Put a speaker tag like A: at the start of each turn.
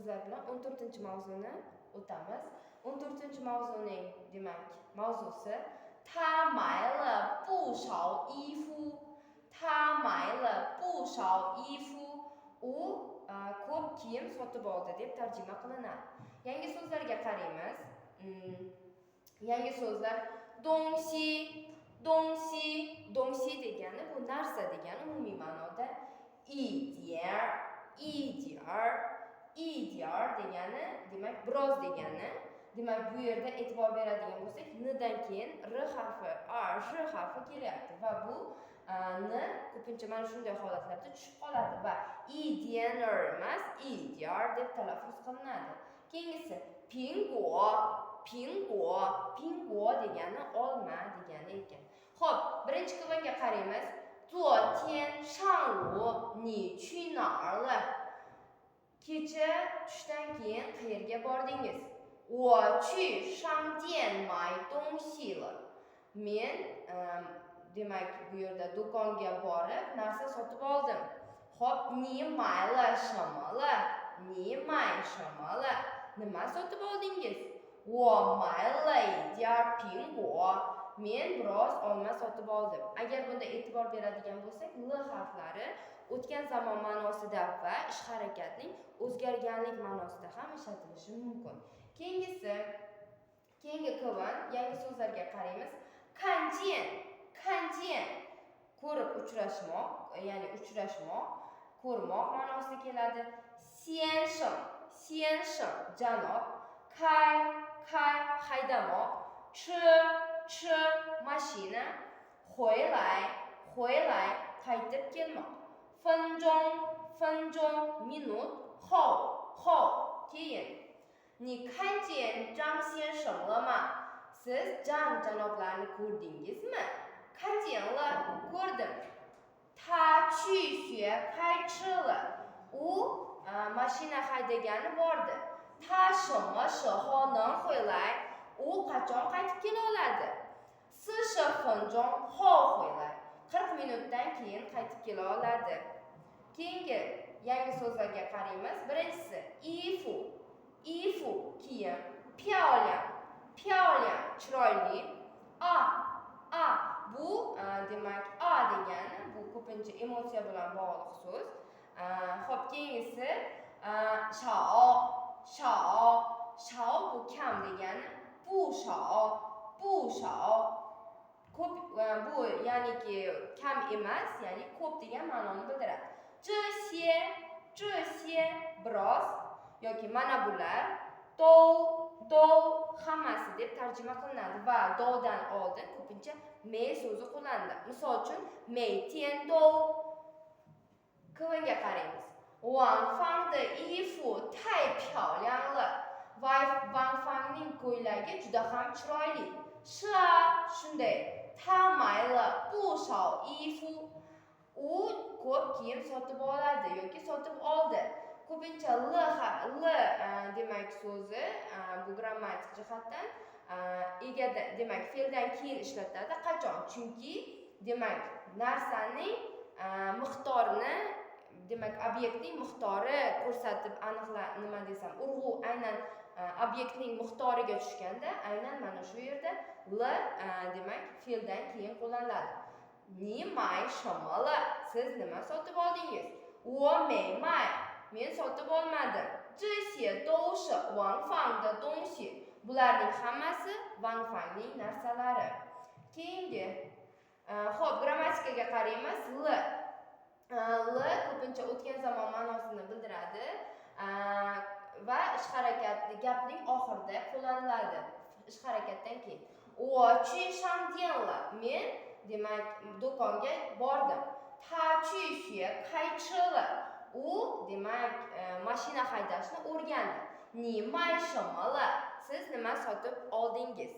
A: so'zlar bilan 14-mavzuni o'tamiz. 14-mavzuning demak mavzusi 他买了不少衣服 他买了不少衣服 u ko'p kiyim sotib oldi deb tarjima qilinadi. Yangi so'zlarga qaraymiz. Yangi so'zlar dongxi dongxi degani bu narsa degani umumiy ma'noda idiar degani demak biroz degani. Demak bu yerda e'tibor beradigan bo'lsak n dan keyin r harfi sh harfi kelyapti va bu n ko'pincha mana shunday holatlarda tushib qoladi va idioner emas idiar deb talaffuz qilinadi. Keyingisi pinguo degani olma degani ekan. Xo'p, birinchi kuvanga qaraymiz. 昨天上午你去哪儿了 kecha tushdan keyin qayerga bordingiz? 我去商店买东西了 men demak bu yerda do'konga borib narsa sotib oldim. Xo'p, 你买了什么了 nima sotib oldingiz? 我买了一点苹果 men biroz olma sotib oldim. Agar bunda e'tibor beradigan bo'lsak, l harflari o'tgan zamon ma'nosida va ish harakatning o'zgarganlik ma'nosida ham ishlatilishi mumkin. Keyingi ko'van yangi so'zlarga qaraymiz. 看见 ko'rib uchrashmoq, ya'ni uchrashmoq, ko'rmoq ma'nosida keladi. 先生 janob, 开 haydamoq, 车 mashina, 回来 qaytib kelmoq, 分钟 minut, 后 keyin. 你看见张先生了吗 siz janoblarni ko'rdingizmi? 看见了 ko'rdim. 他去学开车了 u mashina haydagani bordi. 他什么时候能回来 u qachon qaytib kela oladi? 40分钟后回来 40 minutdan keyin qaytib kela oladi. Keyingi yangi so'zlarga qaraymiz. Birinchisi ifu kiyim, 漂亮 chiroyli, bu demak degani bu ko'pincha emotsiya bilan bog'liq so'z. Xo'p, keyingisi shao bu kam degani, 不少 ko'p bu ya'niki kam emas, ya'ni ko'p degan ma'noni bildiradi. 这些 biroz yoki mana bular do hammasi deb tarjima qilinadi va dodan oldin ko'pincha mei so'zi qo'llanadi. Misol uchun 每天都 kuvanga qaraymiz. 王芳的衣服太漂亮了 Wang Fangning ko'ylagi juda ham chiroyli. 是啊 shunday. 他买了不少衣服 u ko'p kiyim sotib oladi yoki sotib oldi. Ko'pincha l demak so'zi bu grammatik jihatdan egada demak fe'ldan keyin ishlatiladi. Qachon? Chunki demak narsaning miqdorini demak obyektning miqdori ko'rsatib nima desam, urg'u aynan obyektning miqdoriga tushganda aynan mana shu yerda l demak fe'ldan keyin qo'llaniladi. 你买什么了 siz nima sotib oldingiz? 我没买 men sotib olmadim. 这些都是王芳的东西 bularning hammasi Wang Fangning narsalari. Keyingi xo'p, grammatikaga qaraymiz. L ko'pincha o'tgan zamon ma'nosini bildiradi va ish harakati gapning oxirida qo'llaniladi. Ish harakatdan keyin. 我去商店了 men demak do'konga bordim. 他去学开车了 u demak mashina haydashni o'rgandi. 你买什么了 siz nima sotib oldingiz?